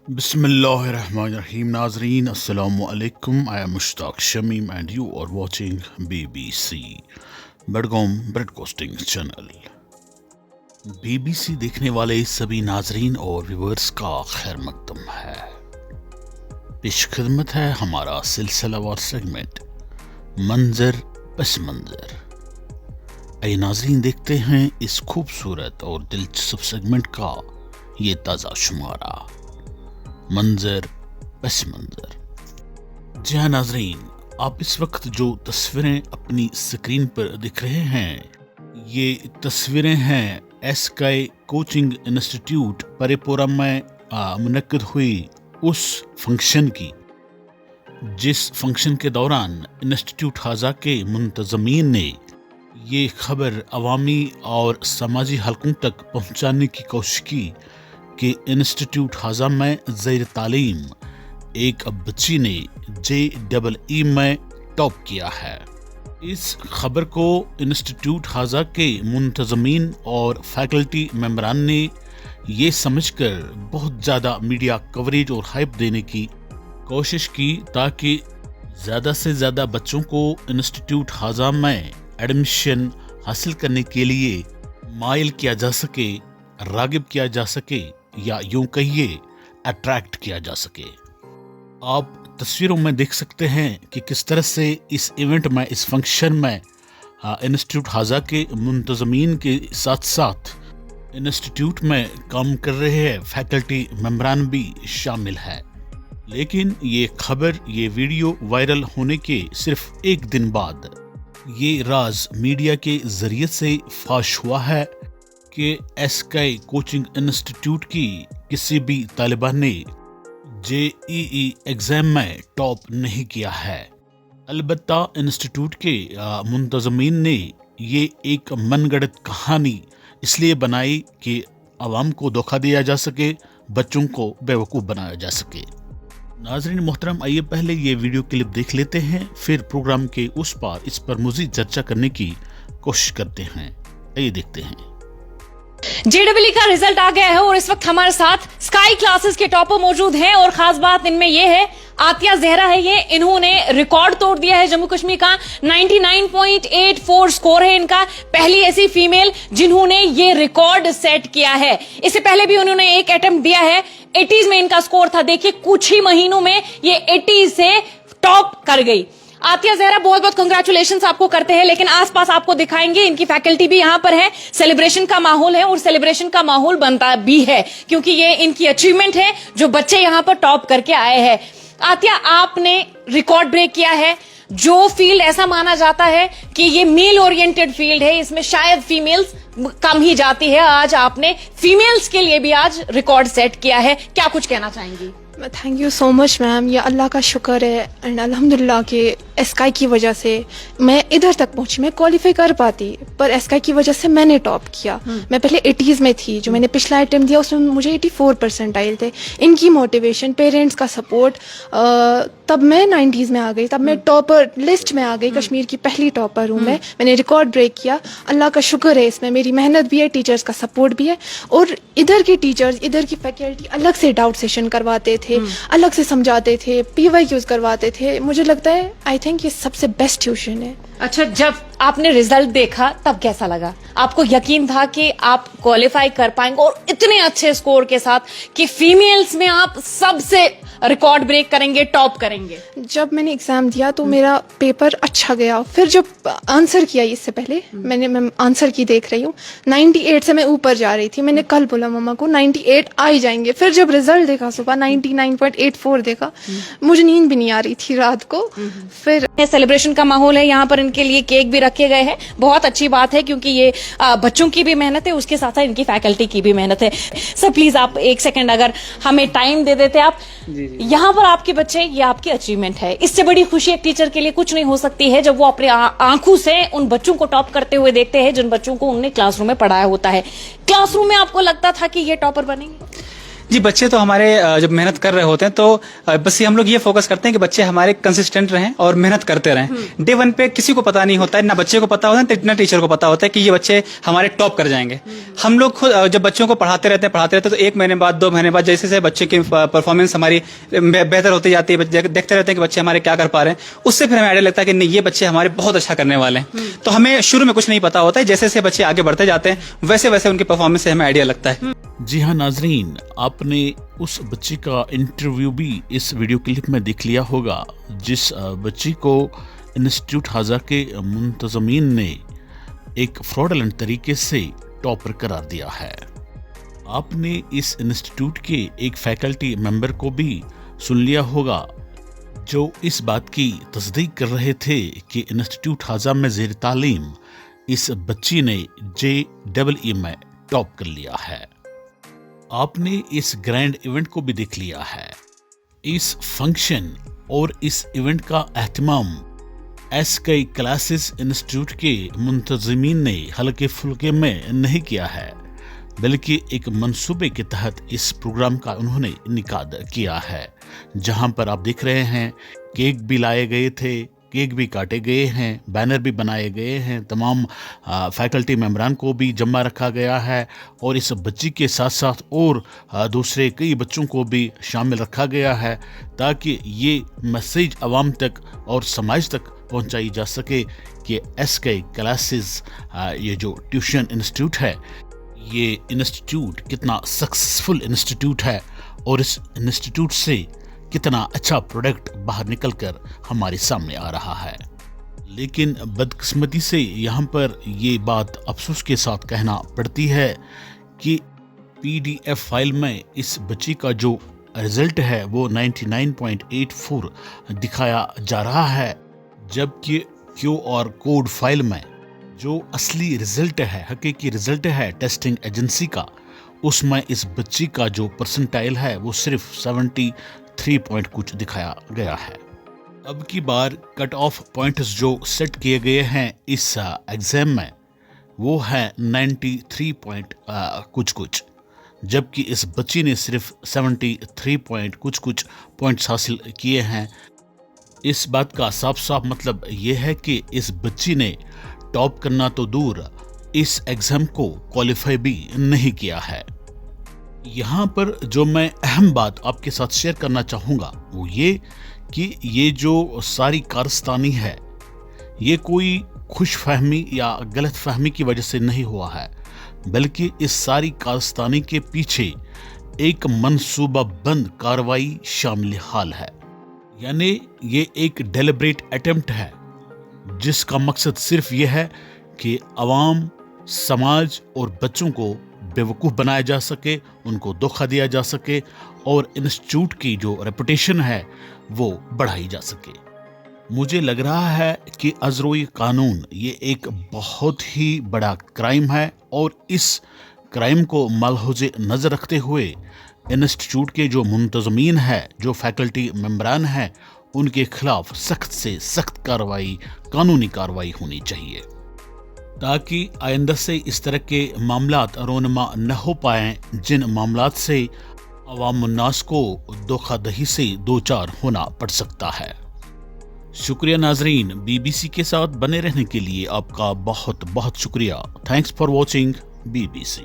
Bismillahirrahmanirrahim. Nazreen, Assalamu alaikum. I am Mushtaq Shamim and you are watching BBC Badgaum Broadcasting Channel. BBC देखने वाले सभी नाजरीन और viewers का खैर मकदम है। पेश खिदमत है हमारा सिलसिलावार सेगमेंट मंजर पस मंजर। आइए नाजरीन देखते हैं इस खूबसूरत और दिलचस्प सेगमेंट का ये ताज़ा शुमारा मंजर पस मंजर। जी हाँ नाजरीन, आप इस वक्त जो तस्वीरें अपनी स्क्रीन पर दिख रहे हैं ये तस्वीरें हैं एसकाई कोचिंग इंस्टीट्यूट परेपुरम में मुनक्किद हुई उस फंक्शन की जिस फंक्शन के दौरान इंस्टीट्यूट हाजा के मुंतज़मीन ने ये खबर अवामी और समाजी हलकों तक पहुंचाने की कोशिश की कि इंस्टीट्यूट हाजा में ज़ेर तालीम एक बच्ची ने JEE में टॉप किया है। इस खबर को इंस्टीट्यूट हाजा के मुंतज़मीन और फैकल्टी मेंबरान ने ये समझकर बहुत ज़्यादा मीडिया कवरेज और हाइप देने की कोशिश की ताकि ज़्यादा से ज़्यादा बच्चों को इंस्टीट्यूट हाजा में एडमिशन हासिल करने के लिए माइल किया जा सके, रागिब किया जा सके या यूं कहिए अट्रैक्ट किया जा सके। आप तस्वीरों में देख सकते हैं कि किस तरह से इस इवेंट में, इस फंक्शन में इंस्टीट्यूट हाजा के मुंतज़मीन के साथ साथ इंस्टीट्यूट में काम कर रहे फैकल्टी मेंबरान भी शामिल है। लेकिन ये खबर, ये वीडियो वायरल होने के सिर्फ एक दिन बाद ये राज मीडिया के जरिए से फाश हुआ है कि एसकाई कोचिंग इंस्टीट्यूट की किसी भी तालिबा ने JEE एग्जाम में टॉप नहीं किया है। अलबत्ता इंस्टीट्यूट के मुंतज़मीन ने ये एक मनगढ़ंत कहानी इसलिए बनाई कि आवाम को धोखा दिया जा सके, बच्चों को बेवकूफ़ बनाया जा सके। नाज़रीन मोहतरम, आइए पहले ये वीडियो क्लिप देख लेते हैं, फिर प्रोग्राम के उस पार इस पर मज़ीद चर्चा करने की कोशिश करते हैं। आइए देखते हैं। JEE का रिजल्ट आ गया है और इस वक्त हमारे साथ स्काई क्लासेस के टॉपर मौजूद हैं और खास बात इनमें ये है, आतिया ज़हरा है ये, इन्होंने रिकॉर्ड तोड़ दिया है जम्मू कश्मीर का। 99.84 स्कोर है इनका, पहली ऐसी फीमेल जिन्होंने ये रिकॉर्ड सेट किया है। इससे पहले भी उन्होंने एक अटेम्प्ट दिया है, 80s में इनका स्कोर था। देखिए कुछ ही महीनों में ये 80 से टॉप कर गई। आतिया ज़हरा, बहुत बहुत कंग्रेचुलेशंस आपको करते हैं, लेकिन आसपास आपको दिखाएंगे इनकी फैकल्टी भी यहां पर है। सेलिब्रेशन का माहौल है और सेलिब्रेशन का माहौल बनता भी है क्योंकि ये इनकी अचीवमेंट है जो बच्चे यहां पर टॉप करके आए हैं। आतिया, आपने रिकॉर्ड ब्रेक किया है। जो फील्ड ऐसा माना जाता है कि ये मेल ओरिएंटेड फील्ड है, इसमें शायद फीमेल्स कम ही जाती है, आज आपने फीमेल्स के लिए भी आज रिकॉर्ड सेट किया है, क्या कुछ कहना चाहेंगी? Thank you so much ma'am, ये अल्लाह का शुक्र है एंड अल्हम्दुलिल्लाह कि एसकाई की वजह से मैं इधर तक पहुंची। मैं क्वालिफाई कर पाती पर एसकाई की वजह से मैंने टॉप किया। मैं पहले 80s में थी, जो मैंने पिछला अटेम्प्ट दिया उसमें मुझे 84% आए थे। इनकी मोटिवेशन, पेरेंट्स का सपोर्ट, तब मैं 90s में आ गई, तब मैं टॉपर लिस्ट में आ गई। कश्मीर की पहली टॉपर हूँ मैं। मैंने रिकॉर्ड ब्रेक किया, अल्लाह का शुक्र है, इसमें मेरी मेहनत भी है, टीचर्स का सपोर्ट भी है। और इधर के टीचर्स, इधर की फैकल्टी अलग से डाउट सेशन करवाते थे, अलग से समझाते थे, PYQs करवाते थे। मुझे लगता है आई थिंक ये सबसे बेस्ट ट्यूशन है। अच्छा, जब आपने रिजल्ट देखा तब कैसा लगा? आपको यकीन था कि आप क्वालिफाई कर पाएंगे और इतने अच्छे स्कोर के साथ कि फीमेल्स में आप सबसे रिकॉर्ड ब्रेक करेंगे, टॉप करेंगे? जब मैंने एग्जाम दिया तो मेरा पेपर अच्छा गया। फिर जब आंसर किया, इससे पहले मैं आंसर की देख रही हूँ, 98 से मैं ऊपर जा रही थी। मैंने कल बोला मम्मा को 98 आ ही जाएंगे। फिर जब रिजल्ट देखा सुबह 99.84 देखा, मुझे नींद भी नहीं आ रही थी रात को। फिर सेलिब्रेशन का माहौल है, यहाँ पर इनके लिए केक भी रखे गए हैं, बहुत अच्छी बात है क्योंकि ये बच्चों की भी मेहनत है, उसके साथ साथ इनकी फैकल्टी की भी मेहनत है। सर प्लीज आप एक सेकंड अगर हमें टाइम दे देते आप। यहाँ पर आपके बच्चे, ये आपकी अचीवमेंट है, इससे बड़ी खुशी एक टीचर के लिए कुछ नहीं हो सकती है जब वो अपने आंखों से उन बच्चों को टॉप करते हुए देखते हैं जिन बच्चों को उन्होंने क्लासरूम में पढ़ाया होता है। क्लासरूम में आपको लगता था कि ये टॉपर बनेंगे? جی بچے تو ہمارے جب محنت کر رہے ہوتے ہیں تو بس ہم لوگ یہ فوکس کرتے ہیں کہ بچے ہمارے کنسسٹنٹ رہیں اور محنت کرتے رہیں. ڈے 1 پہ کسی کو پتا نہیں ہوتا ہے, نہ بچے کو پتا ہوتا ہے نہ ٹیچر کو پتا ہوتا ہے کہ یہ بچے ہمارے ٹاپ کر جائیں گے. ہم لوگ خود جب بچوں کو پڑھاتے رہتے ہیں تو 1 مہینے بعد 2 مہینے بعد جیسے جیسے بچے کی پرفارمنس ہماری بہتر ہوتی جاتی ہے, دیکھتے رہتے ہیں کہ بچے ہمارے کیا کر پا رہے ہیں, اس سے پھر ہمیں آئیڈیا لگتا ہے کہ نہیں یہ بچے ہمارے بہت اچھا کرنے والے ہیں. تو ہمیں شروع میں کچھ نہیں پتا ہوتا ہے, جیسے جیسے بچے آگے بڑھتے جاتے ہیں ویسے ویسے ان کی پرفارمنس سے ہمیں آئیڈیا لگتا ہے. جی ہاں ناظرین, آپ نے اس بچی کا انٹرویو بھی اس ویڈیو کلپ میں دیکھ لیا ہوگا جس بچی کو انسٹیٹیوٹ حاضہ کے منتظمین نے ایک فراڈلنٹ طریقے سے ٹاپر قرار دیا ہے. آپ نے اس انسٹیٹیوٹ کے ایک فیکلٹی ممبر کو بھی سن لیا ہوگا جو اس بات کی تصدیق کر رہے تھے کہ انسٹیٹیوٹ حاضہ میں زیر تعلیم اس بچی نے JEE میں ٹاپ کر لیا ہے. آپ نے اس گرینڈ ایونٹ کو بھی دیکھ لیا ہے. اس فنکشن اور اس ایونٹ کا اہتمام SKI کلاسز انسٹیٹیوٹ کے منتظمین نے ہلکے پھلکے میں نہیں کیا ہے, بلکہ ایک منصوبے کے تحت اس پروگرام کا انہوں نے انعقاد کیا ہے, جہاں پر آپ دیکھ رہے ہیں کیک بھی لائے گئے تھے, کیک بھی کاٹے گئے ہیں, بینر بھی بنائے گئے ہیں, تمام فیکلٹی ممبران کو بھی جمع رکھا گیا ہے, اور اس بچی کے ساتھ ساتھ اور دوسرے کئی بچوں کو بھی شامل رکھا گیا ہے تاکہ یہ میسیج عوام تک اور سماج تک پہنچائی جا سکے کہ SKI کلاسز یہ جو ٹیوشن انسٹیٹیوٹ ہے یہ انسٹیٹیوٹ کتنا سکسیسفل انسٹیٹیوٹ ہے اور اس انسٹیٹیوٹ سے کتنا اچھا پروڈکٹ باہر نکل کر ہمارے سامنے آ رہا ہے. لیکن بدقسمتی سے یہاں پر یہ بات افسوس کے ساتھ کہنا پڑتی ہے کہ PDF فائل میں اس بچی کا جو رزلٹ ہے وہ 99.84 دکھایا جا رہا ہے, جبکہ QR کوڈ فائل میں جو اصلی رزلٹ ہے, حقیقی رزلٹ ہے ٹیسٹنگ ایجنسی کا, اس میں اس بچی کا جو پرسنٹائل ہے وہ صرف 73 پوائنٹ کچھ دکھایا گیا ہے. اب کی بار کٹ آف پوائنٹس جو سیٹ کیے گئے ہیں اس ایگزام میں وہ ہے 93 پوائنٹ کچھ, جبکہ اس بچی نے صرف 73 پوائنٹ کچھ پوائنٹس حاصل کیے ہیں. اس بات کا صاف صاف مطلب یہ ہے کہ اس بچی نے ٹاپ کرنا تو دور, اس ایگزام کو کوالیفائی بھی نہیں کیا ہے. یہاں پر جو میں اہم بات آپ کے ساتھ شیئر کرنا چاہوں گا وہ یہ کہ یہ جو ساری کارستانی ہے یہ کوئی خوش فہمی یا غلط فہمی کی وجہ سے نہیں ہوا ہے, بلکہ اس ساری کارستانی کے پیچھے ایک منصوبہ بند کارروائی شامل حال ہے. یعنی یہ ایک ڈیلیبریٹ اٹیمپٹ ہے جس کا مقصد صرف یہ ہے کہ عوام, سماج اور بچوں کو بیوقوف بنایا جا سکے, ان کو دھوکہ دیا جا سکے اور انسٹیٹیوٹ کی جو ریپوٹیشن ہے وہ بڑھائی جا سکے. مجھے لگ رہا ہے کہ ازروئی قانون یہ ایک بہت ہی بڑا کرائم ہے, اور اس کرائم کو ملحوظ نظر رکھتے ہوئے انسٹیٹیوٹ کے جو منتظمین ہیں, جو فیکلٹی ممبران ہیں, ان کے خلاف سخت سے سخت کارروائی, قانونی کارروائی ہونی چاہیے تاکہ آئندہ سے اس طرح کے معاملات رونما نہ ہو پائیں جن معاملات سے عوام الناس کو دھوکہ دہی سے دوچار ہونا پڑ سکتا ہے. شکریہ ناظرین, BBC کے ساتھ بنے رہنے کے لیے آپ کا بہت بہت شکریہ. Thanks for watching BBC.